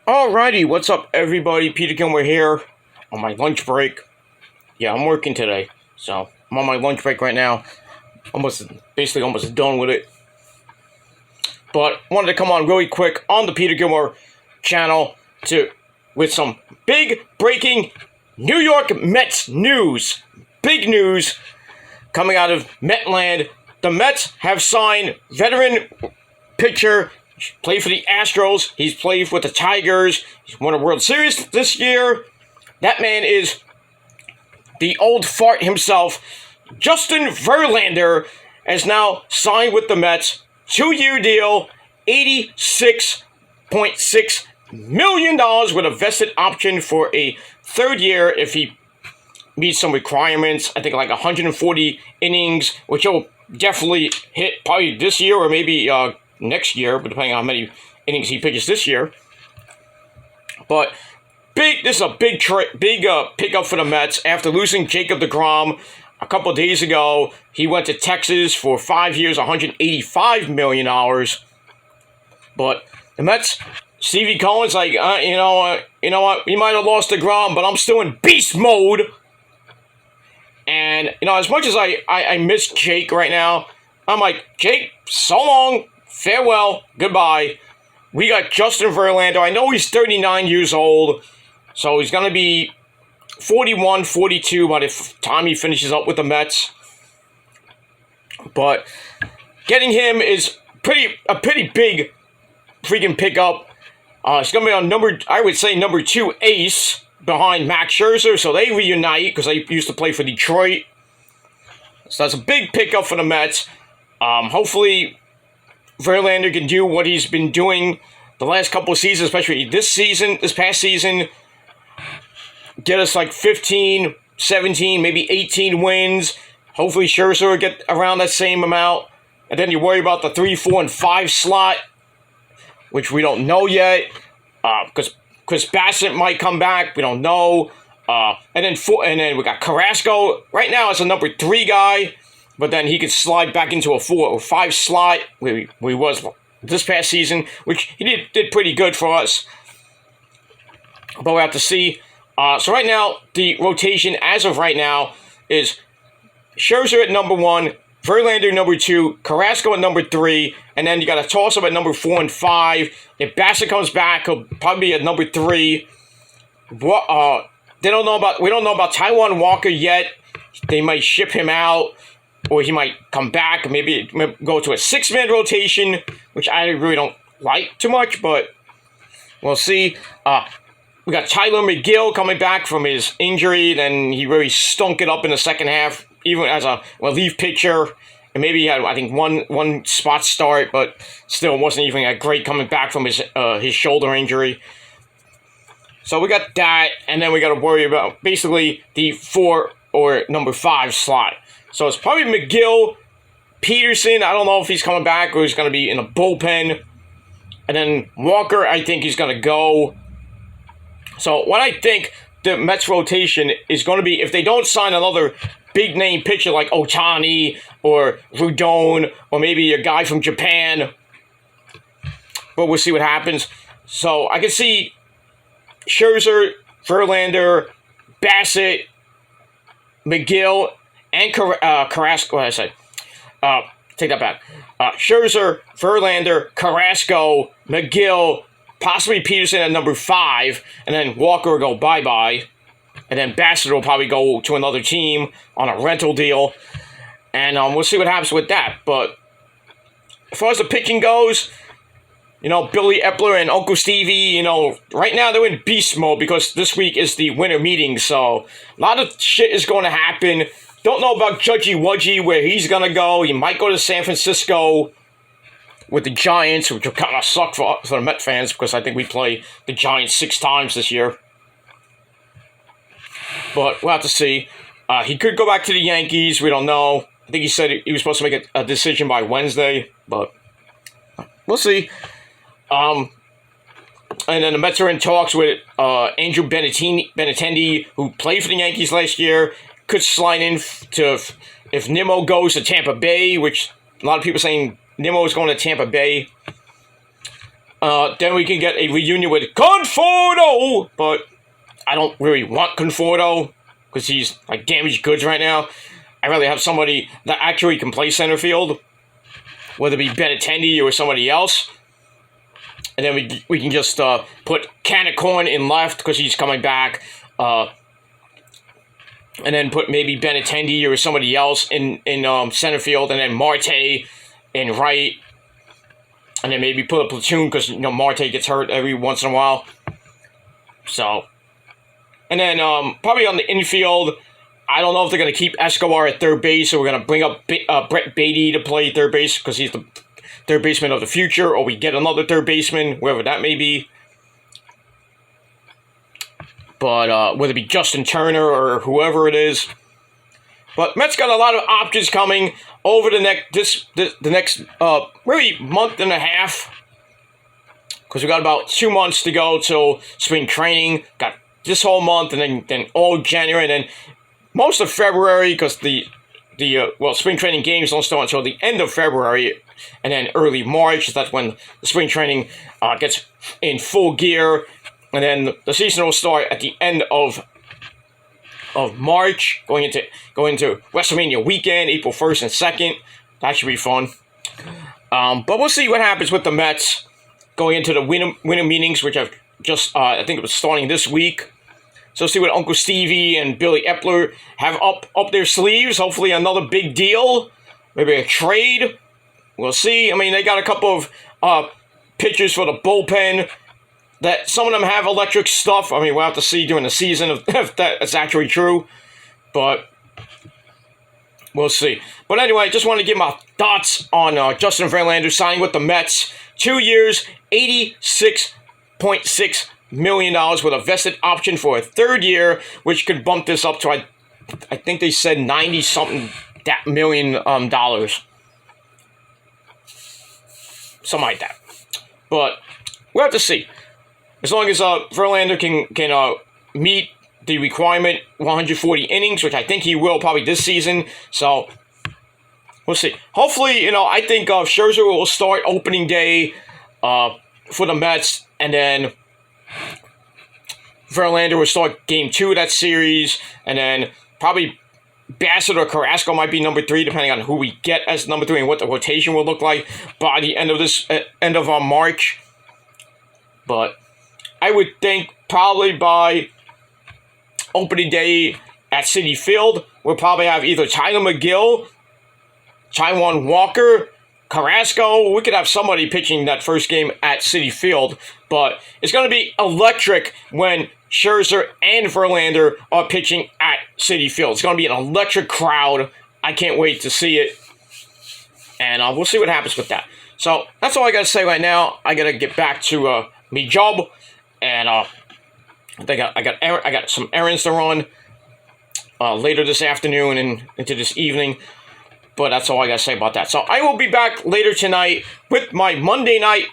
Alrighty, what's up everybody? Peter Gilmore here on my lunch break. Yeah, I'm working today, so I'm on my lunch break right now. Basically almost done with it. But wanted to come on really quick on the Peter Gilmore channel with some big breaking New York Mets news. Big news coming out of Metland. The Mets have signed veteran pitcher. He played for the Astros. He's played with the Tigers. He's won a World Series this year. That man is the old fart himself. Justin Verlander has now signed with the Mets. 2-year deal, $86.6 million with a vested option for a third year if he meets some requirements. I think like 140 innings, which he'll definitely hit probably this year or maybe next year, but depending on how many innings he pitches this year. But this is a big pickup for the Mets after losing Jacob deGrom a couple of days ago. He went to Texas for 5 years, $185 million. But the Mets, Stevie Cohen's like, you know what? We might have lost deGrom, but I'm still in beast mode. And as much as I miss Jake right now, I'm like, Jake, so long. Farewell, goodbye. We got Justin Verlander. I know he's 39 years old, so he's going to be 41, 42 by the time he finishes up with the Mets. But getting him is a pretty big freaking pickup. It's going to be on number 2 ace behind Max Scherzer, so they reunite because they used to play for Detroit. So that's a big pickup for the Mets. Hopefully Verlander can do what he's been doing the last couple of seasons, especially this past season. Get us like 15, 17, maybe 18 wins. Hopefully Scherzer will get around that same amount. And then you worry about the 3, 4, and 5 slot, which we don't know yet. Because Chris Bassett might come back. We don't know. And then we got Carrasco. Right now it's a number 3 guy. But then he could slide back into a 4 or 5 slot where he was this past season, which he did pretty good for us. But we'll have to see. So right now, the rotation as of right now is Scherzer at number 1, Verlander number 2, Carrasco at number 3, and then you got a toss-up at number 4 and 5. If Bassett comes back, he'll probably be at number 3. We don't know about Taijuan Walker yet. They might ship him out. Or he might come back, maybe go to a 6-man rotation, which I really don't like too much, but we'll see. We got Tyler McGill coming back from his injury, then he really stunk it up in the second half, even as a relief pitcher. And maybe he had, I think, one spot start, but still wasn't even that great coming back from his shoulder injury. So we got that, and then we got to worry about basically the 4 or number 5 slot. So it's probably McGill, Peterson. I don't know if he's coming back or he's going to be in a bullpen. And then Walker, I think he's going to go. So what I think the Mets rotation is going to be, if they don't sign another big-name pitcher like Ohtani or Rodon or maybe a guy from Japan. But we'll see what happens. So I can see Scherzer, Verlander, Bassett, McGill, and Carrasco, what did I say? Take that back. Scherzer, Verlander, Carrasco, McGill, possibly Peterson at number 5, and then Walker will go bye-bye. And then Bassett will probably go to another team on a rental deal. And we'll see what happens with that. But as far as the pitching goes, Billy Epler and Uncle Stevie, right now they're in beast mode because this week is the winter meeting. So a lot of shit is going to happen. Don't know about Judgy Wudgy, where he's going to go. He might go to San Francisco with the Giants, which will kind of suck for the Met fans because I think we play the Giants 6 times this year. But we'll have to see. He could go back to the Yankees. We don't know. I think he said he was supposed to make a decision by Wednesday, but we'll see. And then the Mets are in talks with Andrew Benintendi, who played for the Yankees last year. Could slide in if Nimmo goes to Tampa Bay, which a lot of people are saying Nimmo is going to Tampa Bay. Then we can get a reunion with Conforto, but I don't really want Conforto because he's like damaged goods right now. I'd rather have somebody that actually can play center field, whether it be Benintendi or somebody else. And then we can just put Canacorn in left because he's coming back. And then put maybe Benintendi or somebody else in center field. And then Marte in right. And then maybe put a platoon because, Marte gets hurt every once in a while. So. And then probably on the infield, I don't know if they're going to keep Escobar at third base or we're going to bring up Brett Beatty to play third base because he's the third baseman of the future, or we get another third baseman, wherever that may be. But whether it be Justin Turner or whoever it is. But Mets got a lot of options coming over the next really month and a half. Because we got about 2 months to go till spring training. Got this whole month and then all January and then most of February because the spring training games don't start until the end of February and then early March. That's when the spring training gets in full gear. And then the season will start at the end of March, going into WrestleMania weekend, April 1st and 2nd. That should be fun. But we'll see what happens with the Mets going into the winter meetings, which I've just, I think it was starting this week. So see what Uncle Stevie and Billy Epler have up their sleeves. Hopefully another big deal. Maybe a trade. We'll see. I mean, they got a couple of pitchers for the bullpen that some of them have electric stuff. I mean, we'll have to see during the season if that's actually true. But we'll see. But anyway, just want to give my thoughts on Justin Verlander signing with the Mets. 2 years, $86.6 million with a vested option for a third year, which could bump this up to, I think they said 90-something million dollars. Something like that. But we'll have to see. As long as Verlander can meet the requirement 140 innings, which I think he will probably this season. So we'll see. Hopefully, I think Scherzer will start opening day for the Mets, and then Verlander will start game 2 of that series, and then probably Bassett or Carrasco might be number 3, depending on who we get as number 3 and what the rotation will look like by the end of March. But I would think probably by opening day at Citi Field, we'll probably have either Tyler McGill, Taijuan Walker, Carrasco. We could have somebody pitching that first game at Citi Field, but it's going to be electric when Scherzer and Verlander are pitching at Citi Field. It's going to be an electric crowd. I can't wait to see it, and we'll see what happens with that. So that's all I got to say right now. I got to get back to me job, and I got some errands to run later this afternoon and into this evening. But that's all I got to say about that. So I will be back later tonight with my Monday night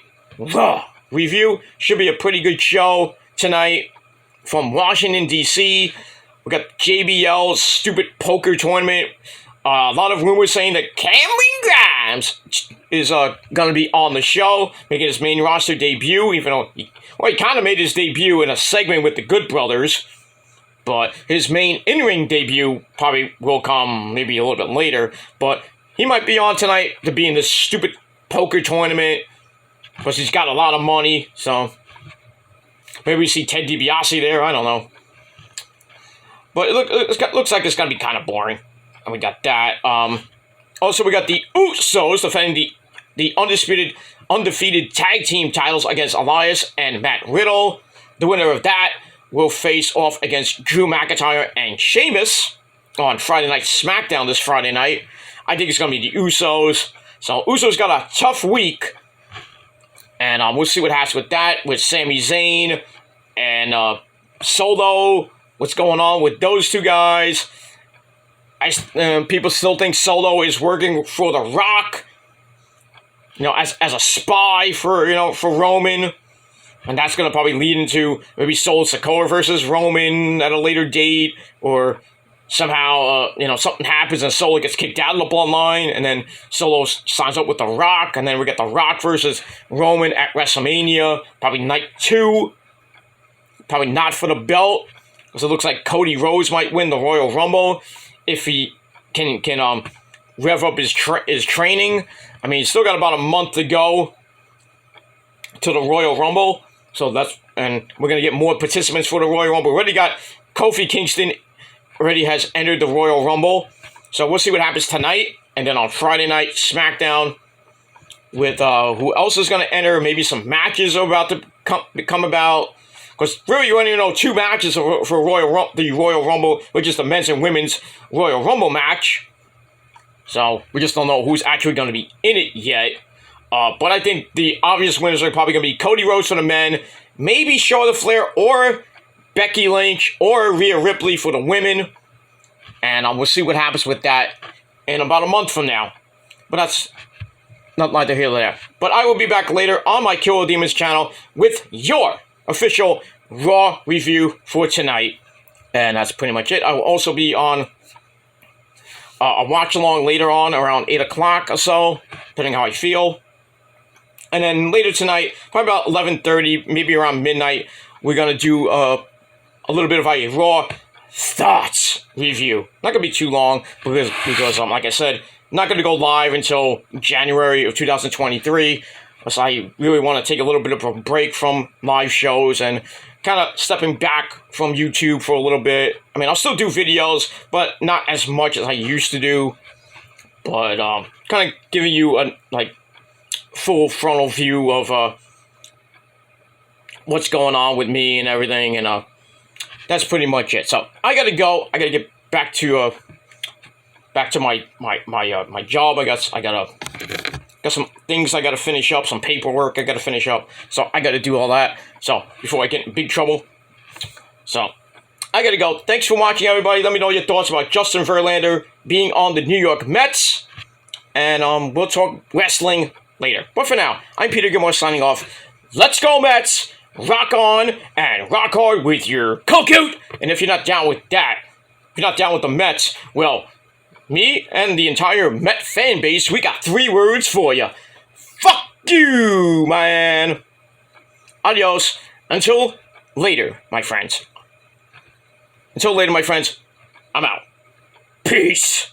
review. Should be a pretty good show tonight from Washington, D.C. We got JBL's stupid poker tournament. A lot of rumors saying that Cameron Grimes is going to be on the show, making his main roster debut, even though he kind of made his debut in a segment with the Good Brothers. But his main in-ring debut probably will come maybe a little bit later. But he might be on tonight to be in this stupid poker tournament because he's got a lot of money. So maybe we see Ted DiBiase there. I don't know. But it looks like it's going to be kind of boring. And we got that. Also, we got the Usos defending the undefeated tag team titles against Elias and Matt Riddle. The winner of that will face off against Drew McIntyre and Sheamus on Friday Night SmackDown this Friday night. I think it's going to be the Usos. So Usos got a tough week. And we'll see what happens with that, with Sami Zayn and Solo. What's going on with those two guys? People still think Solo is working for The Rock. As a spy for Roman. And that's going to probably lead into maybe Solo Sikoa versus Roman at a later date. Or somehow, something happens and Solo gets kicked out of the bloodline, and then Solo signs up with The Rock, and then we get The Rock versus Roman at WrestleMania, probably night 2. Probably not for the belt, because it looks like Cody Rhodes might win the Royal Rumble if he can rev up his training. I mean, he's still got about a month to go to the Royal Rumble, and we're gonna get more participants for the Royal Rumble. We already got Kofi Kingston already has entered the Royal Rumble, so we'll see what happens tonight, and then on Friday night SmackDown with who else is gonna enter. Maybe some matches are about to come about. Because really, you only know 2 matches for the Royal Rumble, which is the men's and women's Royal Rumble match. So we just don't know who's actually going to be in it yet. But I think the obvious winners are probably going to be Cody Rhodes for the men, maybe Charlotte Flair or Becky Lynch or Rhea Ripley for the women. And we'll see what happens with that in about a month from now. But that's not neither here nor there. But I will be back later on my Killer Demons channel with your official Raw review for tonight, and that's pretty much it. I will also be on a watch along later on around 8 o'clock or so, depending how I feel. And then later tonight, probably about 11:30, maybe around midnight, we're gonna do a little bit of a Raw thoughts review. Not gonna be too long because like I said, not gonna go live until January of 2023. So I really want to take a little bit of a break from live shows and kind of stepping back from YouTube for a little bit. I mean, I'll still do videos, but not as much as I used to do. But kind of giving you a full frontal view of what's going on with me and everything, and that's pretty much it. So I gotta go. I gotta get back to my job. I got some things I gotta finish up, some paperwork I gotta finish up, so I gotta do all that, so before I get in big trouble. So I gotta go. Thanks for watching, everybody. Let me know your thoughts about Justin Verlander being on the New York Mets, and we'll talk wrestling later. But for now, I'm Peter Gilmore signing off. Let's go Mets! Rock on and rock hard with your coat. And if you're not down with that, if you're not down with the Mets, well, me and the entire Met fan base, we got 3 words for you. Fuck you, man. Adios. Until later, my friends. Until later, my friends. I'm out. Peace.